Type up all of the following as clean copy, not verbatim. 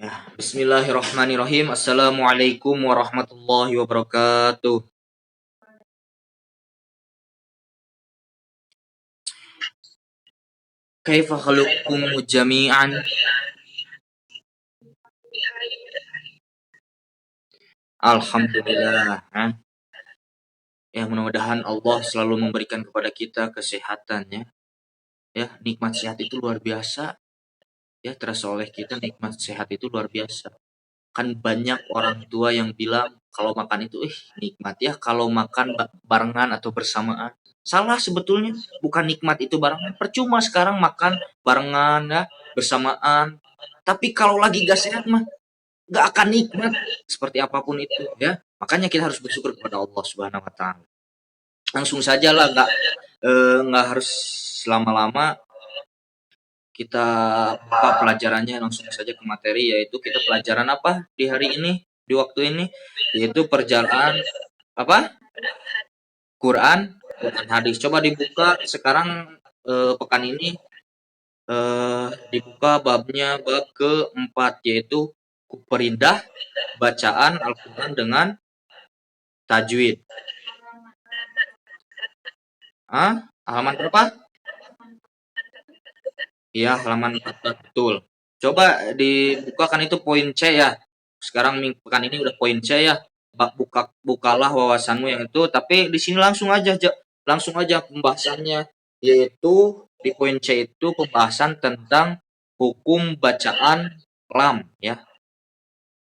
Ya, bismillahirrahmanirrahim. Assalamualaikum warahmatullahi wabarakatuh. Kaifa khaluqukum jami'an? Alhamdulillah. Ya, mudah-mudahan Allah selalu memberikan kepada kita kesehatan ya. Ya, nikmat sehat itu luar biasa. Ya, terasa oleh kita nikmat sehat itu luar biasa. Kan banyak orang tua yang bilang kalau makan itu nikmat ya kalau makan barengan atau bersamaan. Salah sebetulnya, bukan nikmat itu barengan. Percuma sekarang makan barengan ya, bersamaan. Tapi kalau lagi gak sehat mah gak akan nikmat seperti apapun itu ya. Makanya kita harus bersyukur kepada Allah Subhanahu wa taala. Langsung saja lah nggak harus lama-lama kita buka pelajarannya langsung saja ke materi yaitu kita pelajaran apa di hari ini di waktu ini yaitu perjalanan apa Quran Quran hadis coba dibuka sekarang pekan ini dibuka babnya bab keempat yaitu perindah bacaan Al-Quran dengan tajwid. Halaman berapa? Iya, halaman 14 betul. Coba dibukakan itu poin C ya. Sekarang pekan ini udah poin C ya. Bukalah wawasanmu yang itu, tapi di sini langsung aja pembahasannya yaitu di poin C itu pembahasan tentang hukum bacaan lam ya.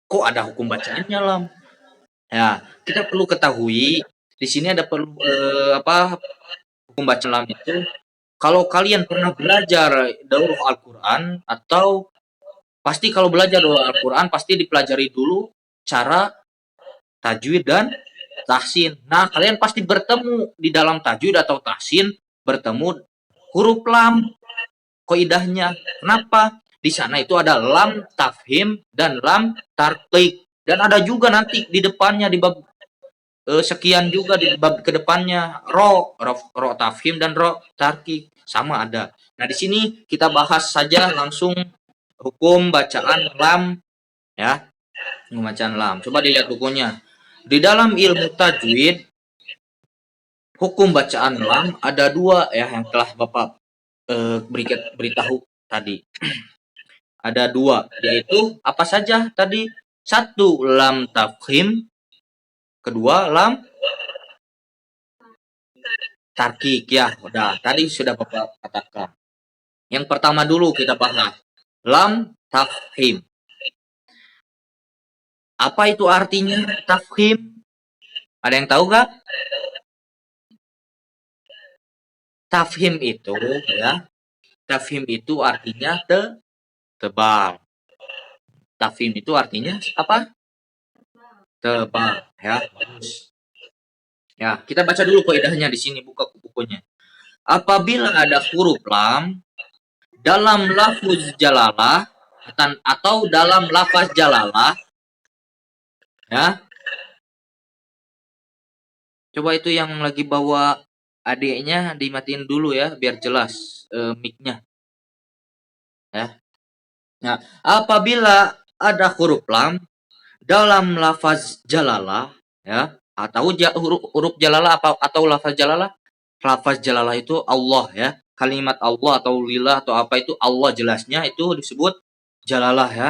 Kok ada hukum bacaannya lam? Ya, kita perlu ketahui di sini ada perlu hukum bacaan lam itu kalau kalian pernah belajar daurah Al-Quran atau pasti kalau belajar daurah Al-Quran pasti dipelajari dulu cara tajwid dan tahsin. Nah, kalian pasti bertemu di dalam tajwid atau tahsin bertemu huruf lam kaidahnya. Kenapa? Di sana itu ada lam tafhim dan lam tarqiq dan ada juga nanti di depannya di bab sekian juga di bab kedepannya ro tafhim dan ro tarqiq sama ada. Nah, di sini kita bahas saja langsung hukum bacaan lam ya. Hukum bacaan lam. Coba dilihat bukunya. Di dalam ilmu tajwid hukum bacaan lam ada dua ya yang telah Bapak beritahu tadi. Ada dua yaitu apa saja tadi? Satu lam tafhim, kedua lam tarkik ya. Udah tadi sudah Bapak katakan. Yang pertama dulu kita bahas lam tafhim. Apa itu artinya tafhim? Ada yang tahu gak? Tafhim itu ya. Tafhim itu artinya tebal. Tafhim itu artinya apa? Tebal ya. Bagus. Ya, kita baca dulu kaidahnya di sini buka bukunya. Apabila ada huruf lam dalam lafuz jalalah atau dalam lafaz jalalah ya. Coba itu yang lagi bawa adiknya dimatiin dulu ya biar jelas mic-nya. Ya. Nah, apabila ada huruf lam dalam lafaz jalalah ya atau huruf jalalah atau lafaz jalalah. Lafaz jalalah itu Allah ya. Kalimat Allah atau lillah atau apa itu Allah jelasnya itu disebut jalalah ya.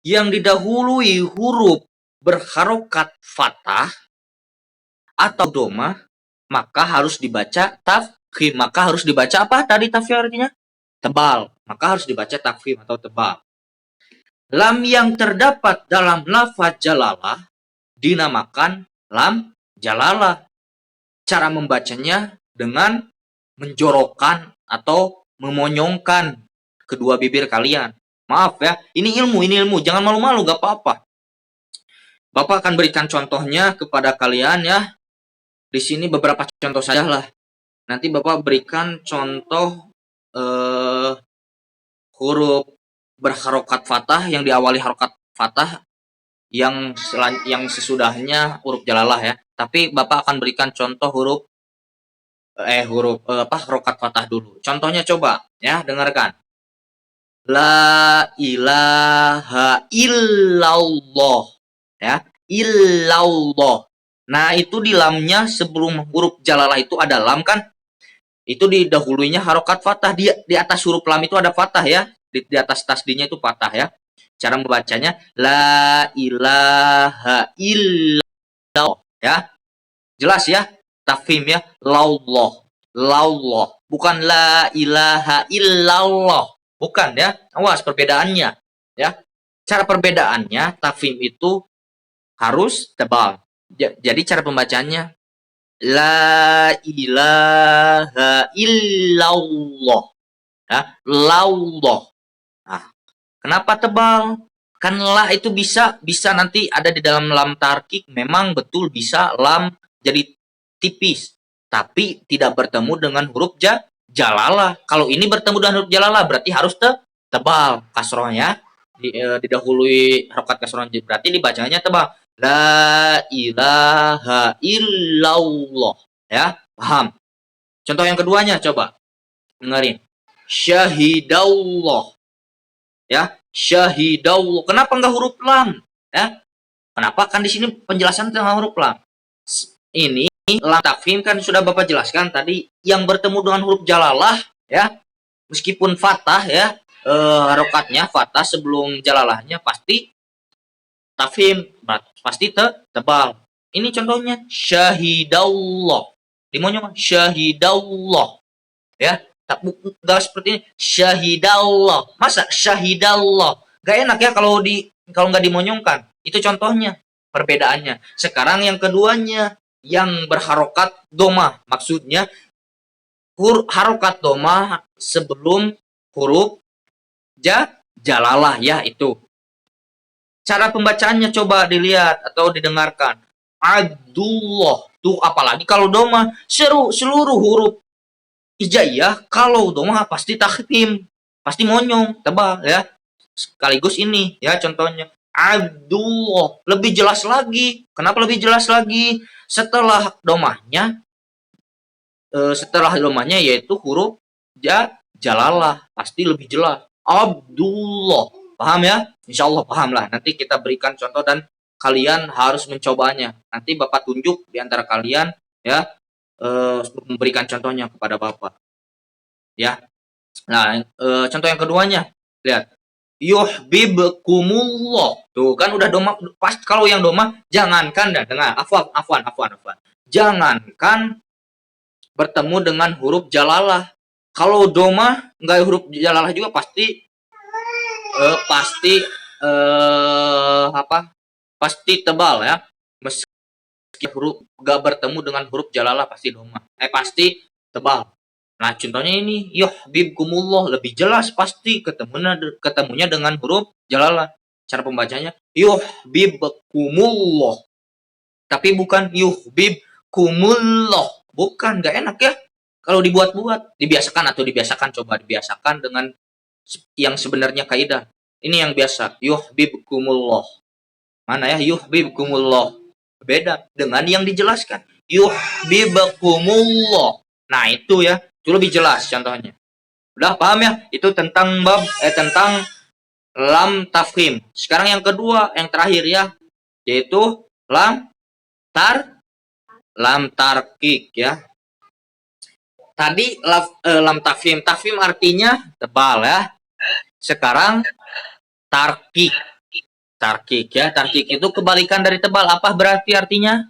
Yang didahului huruf berharokat fathah atau doma maka harus dibaca tafkhim. Maka harus dibaca apa tadi tafkhim artinya? Tebal. Maka harus dibaca tafkhim atau tebal. Lam yang terdapat dalam lafaz jalalah dinamakan lam jalalah. Cara membacanya dengan menjorokkan atau memonyongkan kedua bibir kalian. Maaf ya, ini ilmu, jangan malu-malu, gak apa-apa. Bapak akan berikan contohnya kepada kalian ya. Di sini beberapa contoh saja lah. Nanti Bapak berikan contoh huruf berharokat fathah yang diawali harokat fathah yang sesudahnya huruf jalalah ya. Tapi Bapak akan berikan contoh huruf harokat fathah dulu. Contohnya coba ya, dengarkan. La ilaha illallah. Ya, illallah. Nah, itu di lamnya sebelum huruf jalalah itu ada lam kan? Itu didahulunya harokat fathah. Di atas huruf lam itu ada fathah ya. Di atas tasdihnya itu fathah ya. Cara membacanya la ilaha illallah ya. Jelas ya? Tafhim ya. Laullah. Laullah. Bukan la ilaha illallah. Bukan ya. Awas perbedaannya ya. Cara perbedaannya tafhim itu harus tebal. Jadi cara pembacanya la ilaha illallah. Ya, laullah. Nah, kenapa tebal? Kan la itu bisa nanti ada di dalam lam tarkik, memang betul bisa lam jadi tipis, tapi tidak bertemu dengan huruf jalalah. Kalau ini bertemu dengan huruf jalalah berarti harus tebal kasrohnya, didahului harokat kasrohnya, berarti dibacanya tebal. La ilaha illallah. Ya, paham? Contoh yang keduanya coba dengerin. Syahidallah. Ya, syahidallah. Kenapa enggak huruf lam? Ya, kenapa? Kan di sini penjelasan tentang huruf lam. Ini lam takfim kan sudah Bapak jelaskan tadi, yang bertemu dengan huruf jalalah ya, meskipun fathah ya, harokatnya fathah sebelum jalalahnya pasti tafhim, pasti tebal. Ini contohnya syahidallah. Dimonyong syahidallah. Ya, tak enggak seperti ini syahidallah. Masa syahidallah? Gak enak ya kalau nggak dimonyongkan. Itu contohnya perbedaannya. Sekarang yang keduanya yang berharokat doma. Maksudnya harokat doma sebelum huruf jalalah ya itu. Cara pembacaannya coba dilihat atau didengarkan. Abdullah. Tuh apalagi kalau doma seluruh huruf hijaiyah, kalau doma pasti takhtim, pasti monyong, tebal ya. Sekaligus ini ya contohnya. Abdullah. Lebih jelas lagi. Kenapa lebih jelas lagi? Setelah domanya yaitu huruf jalalah, pasti lebih jelas. Abdullah. Paham ya? Insya Allah paham lah. Nanti kita berikan contoh dan kalian harus mencobanya. Nanti Bapak tunjuk di antara kalian ya, memberikan contohnya kepada Bapak. Ya. Nah, contoh yang keduanya, lihat. Yuhibbukumullah. Tuh kan udah doma, pas kalau yang doma jangankan dah dengar. Afwan. Jangankan bertemu dengan huruf jalalah. Kalau doma nggak huruf jalalah juga pasti pasti tebal ya, meski huruf gak bertemu dengan huruf jalalah pasti doma, pasti tebal. Nah contohnya ini yuhibbukumullah, lebih jelas pasti ketemunya dengan huruf jalalah. Cara pembacanya yuhibbukumullah, tapi bukan yuhibbukumullah, bukan, gak enak ya kalau dibuat-buat. Coba dibiasakan dengan yang sebenarnya kaidah. Ini yang biasa, yuhibbukumullah. Mana ya yuhibbukumullah? Beda dengan yang dijelaskan. Yuhibbukumullah. Nah, itu ya. Itu lebih jelas contohnya. Udah paham ya? Itu tentang tentang lam tafkhim. Sekarang yang kedua, yang terakhir ya, yaitu lam tarkik ya. Tadi lam tafkhim. Tafkhim artinya tebal ya. Sekarang tarkik. Tarkik ya. Tarkik itu kebalikan dari tebal. Apa berarti artinya?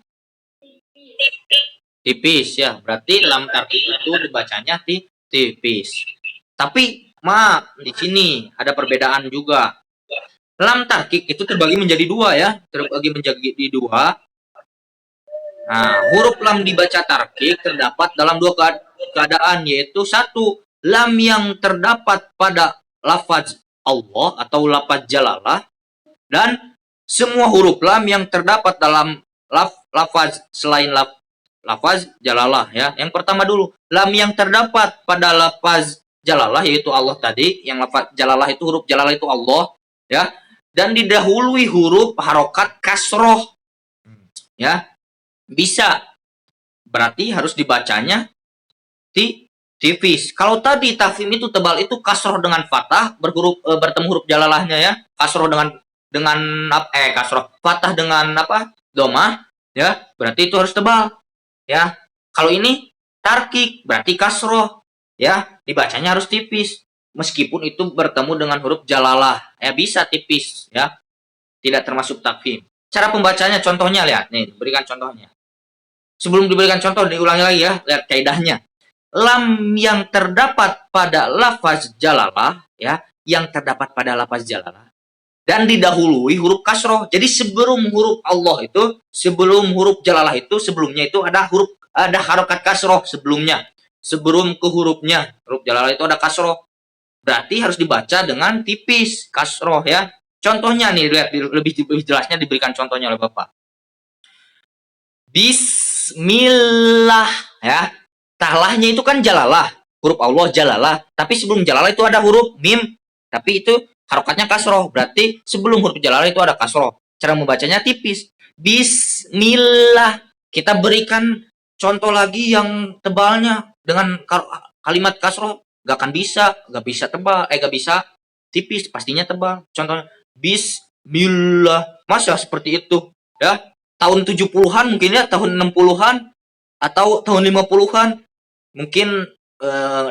Tipis ya. Berarti lam tarkik itu dibacanya tipis. Tapi di sini ada perbedaan juga. Lam tarkik itu terbagi menjadi dua ya. Terbagi menjadi dua. Nah, huruf lam dibaca tarkik terdapat dalam dua keadaan, yaitu satu, lam yang terdapat pada lafaz Allah atau lafaz jalalah, dan semua huruf lam yang terdapat dalam lafaz selain lafaz jalalah ya. Yang pertama dulu, lam yang terdapat pada lafaz jalalah yaitu Allah tadi, yang lafaz jalalah itu huruf jalalah itu Allah ya, dan didahului huruf harokat kasroh ya. Bisa, berarti harus dibacanya tipis. Kalau tadi tafhim itu tebal itu kasroh dengan fathah bertemu huruf jalalahnya ya. Kasroh dengan kasroh fathah dengan apa? Domah ya. Berarti itu harus tebal ya. Kalau ini tarkik berarti kasroh ya. Dibacanya harus tipis. Meskipun itu bertemu dengan huruf jalalah ya bisa tipis ya. Tidak termasuk tafhim. Cara pembacanya contohnya lihat nih, berikan contohnya. Sebelum diberikan contoh diulangi lagi ya, lihat kaidahnya. Lam yang terdapat pada lafaz jalalah ya, yang terdapat pada lafaz jalalah dan didahului huruf kasroh. Jadi sebelum huruf Allah itu, sebelum huruf jalalah itu, sebelumnya itu ada harokat kasroh sebelumnya. Sebelum ke hurufnya, huruf jalalah itu ada kasroh. Berarti harus dibaca dengan tipis kasroh ya. Contohnya nih lihat lebih jelasnya diberikan contohnya oleh Bapak. Bismillah ya. Talahnya itu kan jalalah, huruf Allah jalalah. Tapi sebelum jalalah itu ada huruf mim. Tapi itu harokatnya kasroh. Berarti sebelum huruf jalalah itu ada kasroh. Cara membacanya tipis. Bismillah. Kita berikan contoh lagi yang tebalnya dengan kalimat kasroh. Gak akan bisa, gak bisa tebal, gak bisa tipis, pastinya tebal. Contohnya Bismillah. Masa seperti itu ya. Tahun 70-an mungkin ya, tahun 60-an atau tahun 50-an. Mungkin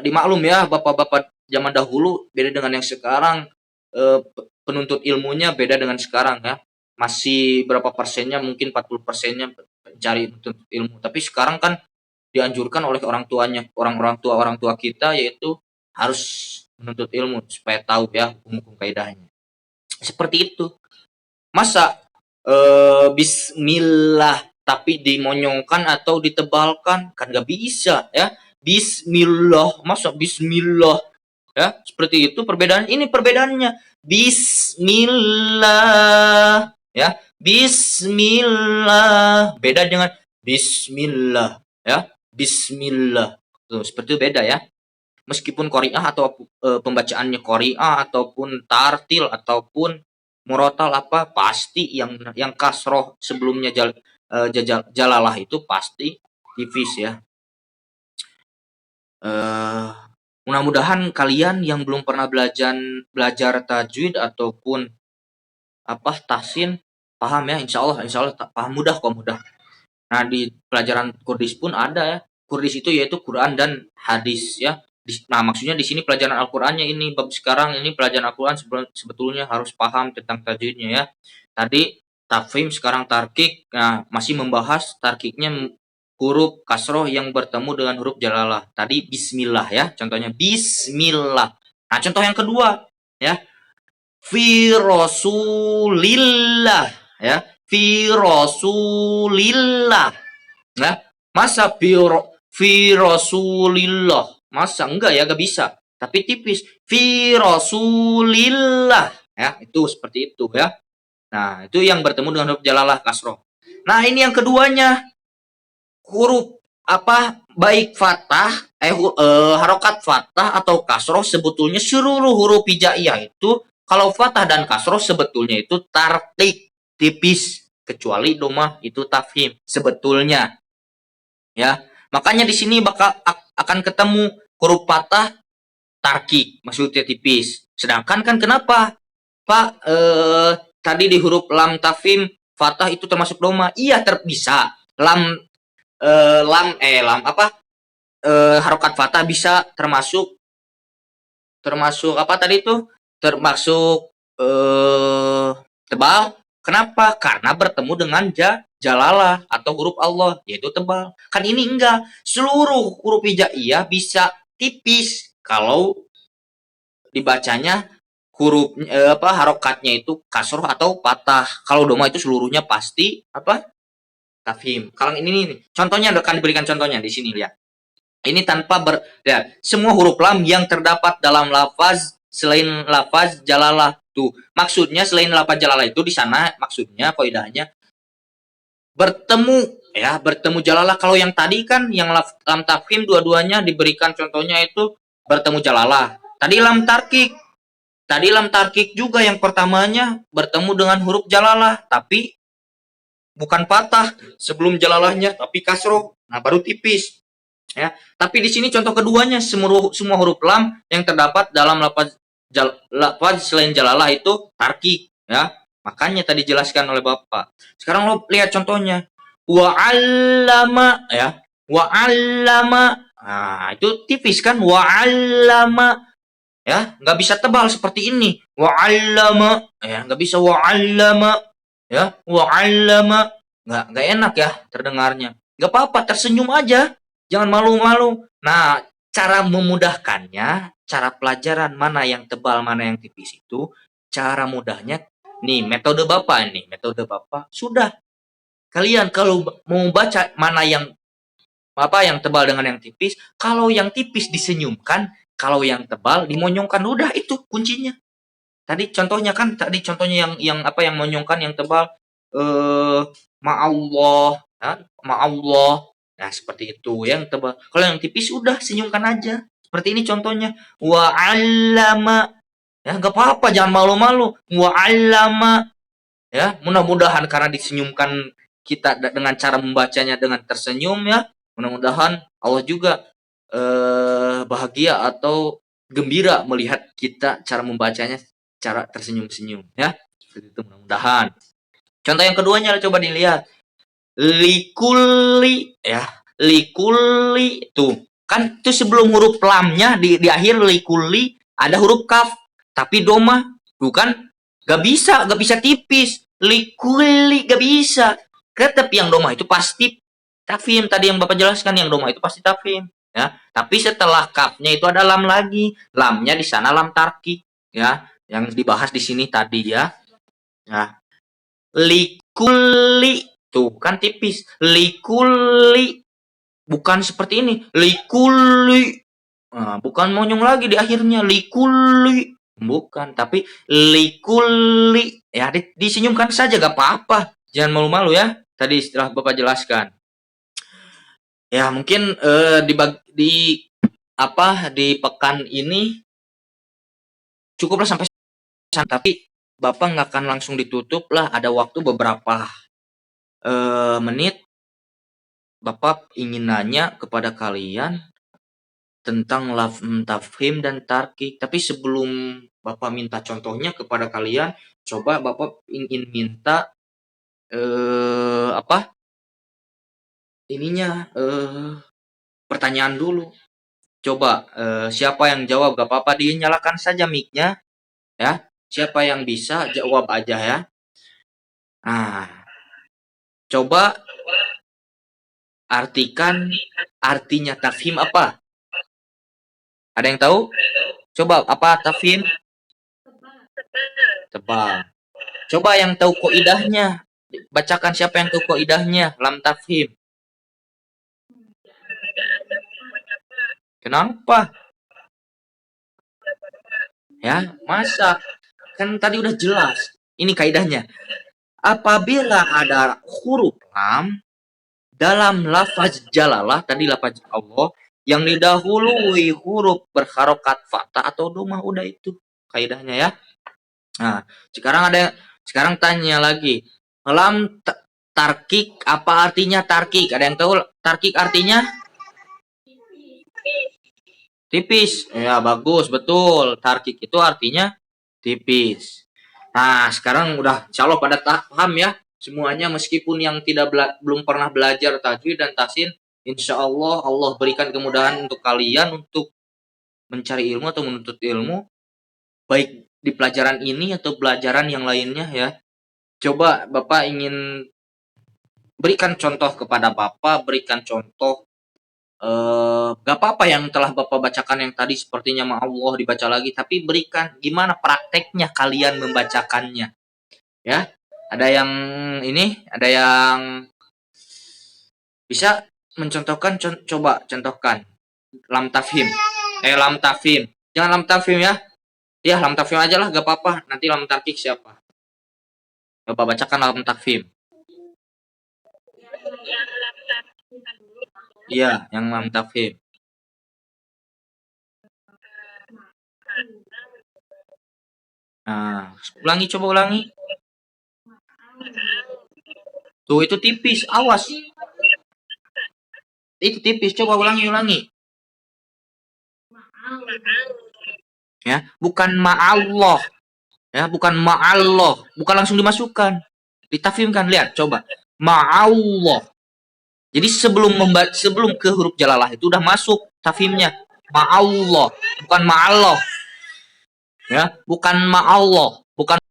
dimaklum ya bapak-bapak zaman dahulu beda dengan yang sekarang, penuntut ilmunya beda dengan sekarang ya, masih berapa persennya mungkin 40%-nya mencari penuntut ilmu, tapi sekarang kan dianjurkan oleh orang tuanya orang tua kita yaitu harus menuntut ilmu supaya tahu ya hukum kaidahnya seperti itu. Masa bismillah tapi dimonyongkan atau ditebalkan kan gak bisa ya. Bismillah, masa bismillah ya, seperti itu perbedaan. Ini perbedaannya bismillah ya, bismillah beda dengan bismillah ya, bismillah tuh seperti itu beda ya. Meskipun qari'ah atau pembacaannya qari'ah ataupun tartil ataupun murotal apa pasti yang kasroh sebelumnya jalalah itu pasti tipis ya. Mudah-mudahan kalian yang belum pernah belajar tajwid ataupun apa tahsin paham ya, insya Allah paham mudah kok mudah. Nah di pelajaran Kurdis pun ada ya, Kurdis itu yaitu Quran dan hadis ya. Nah maksudnya di sini pelajaran Al-Qurannya ini bab sekarang ini pelajaran Al-Quran sebetulnya harus paham tentang tajwidnya ya. Tadi tafhim sekarang tarkik, nah masih membahas tarkiknya huruf kasroh yang bertemu dengan huruf jalalah. Tadi bismillah ya, contohnya bismillah. Nah, contoh yang kedua ya. Fi rasulillah ya. Fi rasulillah. Nah, masa fi rasulillah? Masa enggak ya, gak bisa. Tapi tipis. Fi rasulillah ya, itu seperti itu ya. Nah, itu yang bertemu dengan huruf jalalah kasroh. Nah, ini yang keduanya. Huruf apa baik fathah harokat fathah atau kasroh sebetulnya seluruh huruf hijaiyah itu kalau fathah dan kasroh sebetulnya itu tarkik tipis kecuali domah itu tafhim sebetulnya ya. Makanya di sini akan ketemu huruf fathah tarkik maksudnya tipis. Sedangkan kan kenapa Pak tadi di huruf lam tafhim fathah itu termasuk domah? Iya bisa. Lam harokat fathah bisa termasuk apa tadi itu termasuk tebal. Kenapa? Karena bertemu dengan jalalah atau huruf Allah yaitu tebal. Kan ini enggak, seluruh huruf hijaiyah bisa tipis kalau dibacanya huruf harokatnya itu kasroh atau patah. Kalau doma itu seluruhnya pasti apa tafhim. Kalau ini nih, contohnya akan diberikan contohnya di sini lihat. Ini tanpa lihat, semua huruf lam yang terdapat dalam lafaz selain lafaz jalalah tuh. Maksudnya selain lafaz jalalah itu di sana maksudnya kaidahnya bertemu ya, bertemu jalalah. Kalau yang tadi kan yang lam tafhim dua-duanya diberikan contohnya itu bertemu jalalah. Tadi lam tarkik juga yang pertamanya bertemu dengan huruf jalalah tapi bukan patah sebelum jalalahnya tapi kasroh. Nah baru tipis. ya. Tapi di sini contoh keduanya semua huruf lam yang terdapat dalam lafaz selain jalalah itu tarkik ya. Makanya tadi jelaskan oleh Bapak. Sekarang lo lihat contohnya. Wa 'allama ya. Wa 'allama. Nah, itu tipis kan wa 'allama ya, nggak bisa tebal seperti ini. Wa 'allama ya, nggak bisa wa 'allama ya. Wa 'allama nggak enak ya terdengarnya. Nggak apa-apa, tersenyum aja. Jangan malu-malu. Nah, cara memudahkannya, cara pelajaran mana yang tebal, mana yang tipis itu, cara mudahnya nih, metode Bapak sudah. Kalian kalau mau baca mana yang apa yang tebal dengan yang tipis, kalau yang tipis disenyumkan, kalau yang tebal dimonyongkan, udah itu kuncinya. Tadi contohnya yang apa yang monyongkan yang tebal eh ma'allah, ya, ma'allah. Nah, seperti itu yang tebal. Kalau yang tipis udah senyumkan aja. Seperti ini contohnya. Wa 'allama. Ya, enggak apa-apa, jangan malu-malu. Wa 'allama. Ya, mudah-mudahan karena disenyumkan kita dengan cara membacanya dengan tersenyum ya. Mudah-mudahan Allah juga bahagia atau gembira melihat kita cara membacanya cara tersenyum-senyum ya. Seperti itu mudah-mudahan. Contoh yang keduanya coba dilihat. Likuli ya. Likuli tuh. Kan itu sebelum huruf lamnya di akhir likuli ada huruf kaf tapi doma. Tuh kan gak bisa tipis. Likuli gak bisa. Tetap yang doma itu pasti tafim. Tadi yang Bapak jelaskan yang doma itu pasti tafim ya. Tapi setelah kafnya itu ada lam lagi. Lamnya di sana lam tarki ya. Yang dibahas di sini tadi ya. Nah, likuli tuh kan tipis. Likuli bukan seperti ini. Likuli. Nah, bukan monyong lagi di akhirnya. Likuli. Bukan, tapi likuli. Ya, disenyumkan saja gak apa-apa. Jangan malu-malu ya. Tadi setelah Bapak jelaskan. Ya, mungkin di pekan ini cukuplah sampai sana. Tapi Bapak nggak akan langsung ditutup lah. Ada waktu beberapa menit. Bapak ingin nanya kepada kalian tentang tafhim dan tarkik. Tapi sebelum Bapak minta contohnya kepada kalian, coba Bapak ingin minta apa? Ininya pertanyaan dulu. Coba siapa yang jawab gak apa-apa, dinyalakan saja mic-nya ya. Siapa yang bisa jawab aja ya. Nah, coba artikan artinya tafhim apa? Ada yang tahu? Coba apa tafhim? Tebal. Coba yang tahu koidahnya. Bacakan siapa yang tahu koidahnya. Lam tafhim. Kenapa? Ya, masa? Kan tadi udah jelas. Ini kaidahnya. Apabila ada huruf lam dalam lafaz jalalah, tadi lafaz Allah, yang didahului huruf berharokat fathah atau domah, udah itu kaidahnya ya. Nah, sekarang tanya lagi. Lam tarkik, apa artinya tarkik? Ada yang tahu tarkik artinya? Tipis. Ya, bagus, betul. Tarkik itu artinya tipis. Nah, sekarang udah insya Allah pada paham ya semuanya, meskipun yang belum pernah belajar tajwid dan tasin, insya Allah Allah berikan kemudahan untuk kalian untuk mencari ilmu atau menuntut ilmu, baik di pelajaran ini atau pelajaran yang lainnya ya. Coba Bapak ingin berikan contoh kepada Bapak, berikan contoh gak apa-apa yang telah Bapak bacakan yang tadi sepertinya ma Allah dibaca lagi, tapi berikan gimana prakteknya kalian membacakannya ya. Ada yang ada yang bisa mencontohkan, coba contohkan lam tafhim. Lam tafhim. Jangan lam tafhim ya. Ya, lam tafhim aja lah, gak apa-apa. Nanti lam tarkik siapa? Coba bacakan lam tafhim. Iya, yang lam tafhim. Nah, coba ulangi. Tuh, itu tipis, awas. Itu tipis. Coba ulangi. Ya, bukan ma'allah. Ya, bukan ma'allah. Bukan langsung dimasukkan. Ditafimkan. Lihat, coba. Ma'allah. Jadi sebelum ke huruf jalalah itu udah masuk tafimnya. Ma'allah. Bukan ma'allah. Ya, bukan ma'allah. Bukan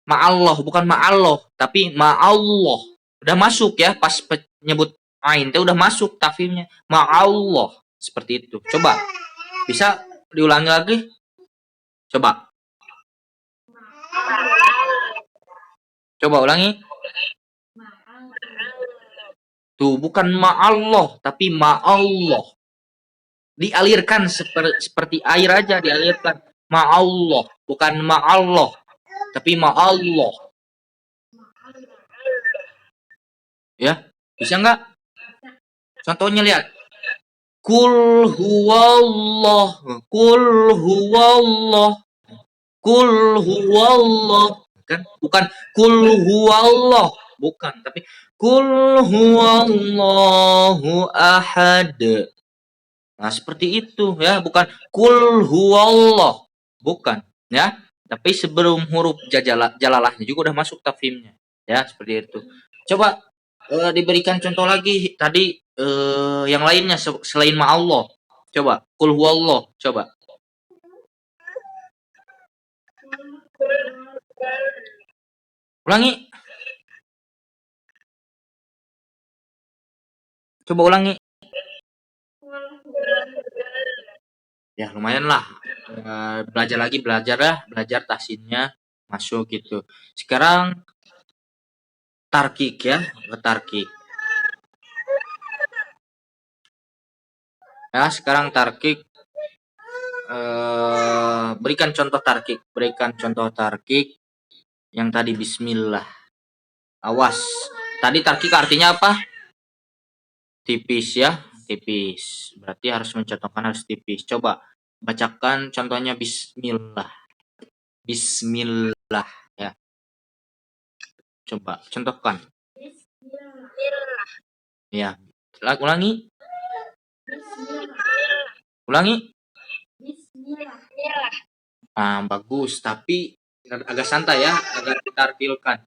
ma'allah, bukan ma'allah, tapi ma'allah. Udah masuk ya, pas nyebut ain itu udah masuk tafimnya. Ma'allah. Seperti itu. Coba. Bisa diulangi lagi? Coba. Coba ulangi. Tuh, bukan ma'allah, tapi ma'allah. Dialirkan seperti air aja, dialirkan. Ma'allah, bukan ma'allah, tapi ma'allah. Ya, bisa nggak? Contohnya lihat. Kul huwallah, kul huwallah, kul huwallah. Kan? Bukan kul huwallah, bukan, tapi kul huwallahu ahad. Nah, seperti itu ya, bukan kul huwallah, bukan ya. Tapi sebelum huruf jalalahnya juga udah masuk tafhimnya. Ya, seperti itu. Coba diberikan contoh lagi tadi yang lainnya selain ma'allah. Coba kul huwallah, coba. Ulangi. Coba ulangi. Ya, lumayan lah. Belajar tahsinnya masuk gitu. Sekarang tarkik ya, tarkik. Ya, sekarang tarkik. Berikan contoh tarkik yang tadi bismillah. Awas. Tadi tarkik artinya apa? Tipis ya, tipis. Berarti harus mencontohkan harus tipis. Coba bacakan contohnya bismillah. Bismillah ya. Coba contohkan. Ya. Ulangi. Ulangi. Bagus, tapi agak santai ya, agak ditartilkan.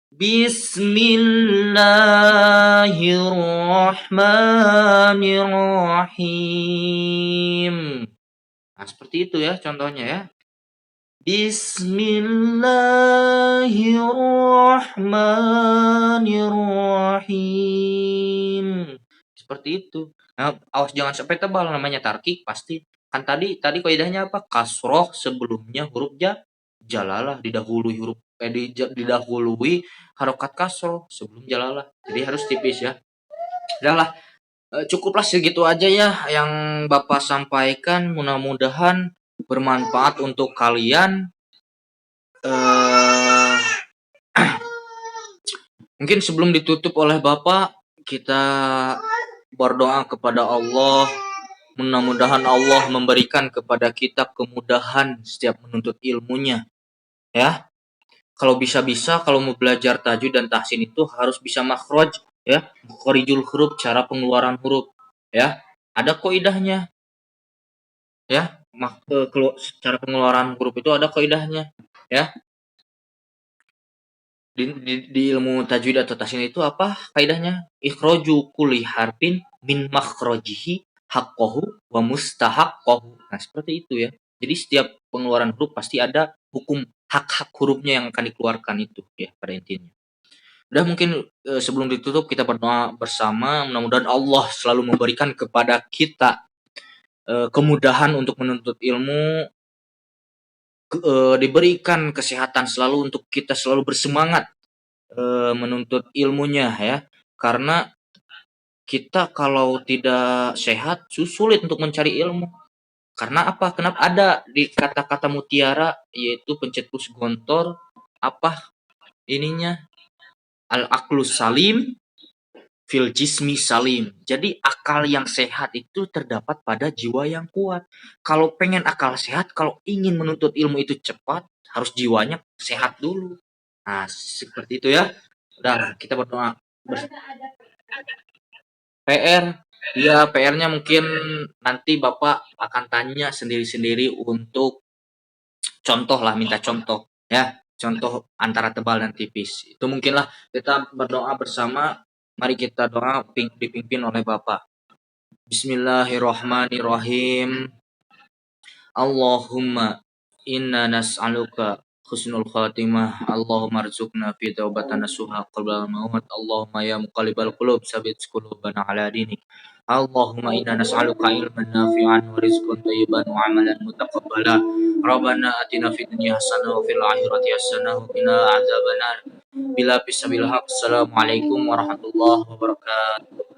Bismillahirrahmanirrahim. Nah, seperti itu ya contohnya ya. Bismillahirrahmanirrahim. Seperti itu. Nah, awas jangan sampai tebal, namanya tarkik pasti. Kan tadi kaidahnya apa? Kasroh sebelumnya huruf jalalah, didahului harokat kasroh sebelum jalalah. Jadi harus tipis ya. Udahlah, cukuplah segitu aja ya yang Bapak sampaikan. Mudah-mudahan bermanfaat untuk kalian. Mungkin sebelum ditutup oleh Bapak, kita berdoa kepada Allah. Mudah-mudahan Allah memberikan kepada kita kemudahan setiap menuntut ilmunya. Ya. Kalau bisa-bisa kalau mau belajar tajwid dan tahsin itu harus bisa makhraj ya, makharijul huruf, cara pengeluaran huruf ya. Ada kaidahnya. Ya, cara pengeluaran huruf itu ada kaidahnya ya. Di ilmu tajwid atau tahsin itu apa kaidahnya? Ikhraju kulli harfin min makhrajihi haqqahu wa mustahaqqahu. Nah, seperti itu ya. Jadi setiap pengeluaran huruf pasti ada hukum hak-hak hurufnya yang akan dikeluarkan itu ya pada intinya. Udah, mungkin sebelum ditutup kita berdoa bersama, mudah-mudahan Allah selalu memberikan kepada kita kemudahan untuk menuntut ilmu, diberikan kesehatan selalu untuk kita selalu bersemangat menuntut ilmunya ya. Karena kita kalau tidak sehat sulit untuk mencari ilmu. Karena apa? Kenapa ada di kata-kata mutiara yaitu pencetus gontor apa ininya? Al-aqlus salim fil jismi salim. Jadi akal yang sehat itu terdapat pada jiwa yang kuat. Kalau pengen akal sehat, kalau ingin menuntut ilmu itu cepat, harus jiwanya sehat dulu. Nah, seperti itu ya. Udah, kita berdoa. PR, ya PR-nya mungkin nanti Bapak akan tanya sendiri-sendiri untuk contoh lah, minta contoh ya, contoh antara tebal dan tipis. Itu mungkinlah kita berdoa bersama. Mari kita doa dipimpin oleh Bapak. Bismillahirrahmanirrahim. Allahumma inna nas'aluka husnul khatimah. Allahumma rizukna fi taubatana suha qabla al-maut. Allahumma ya muqallibal qulub sabit qulubana ala dinik. Allahumma inna nas'aluka ilman nafi'an wa rizqan thayyiban wa amalan mutaqabbala. Rabbana atina fid dunya hasanah wa fil akhirati hasanah wa qina adzabannar. Bila bisabil haq. Assalamualaikum warahmatullahi wabarakatuh.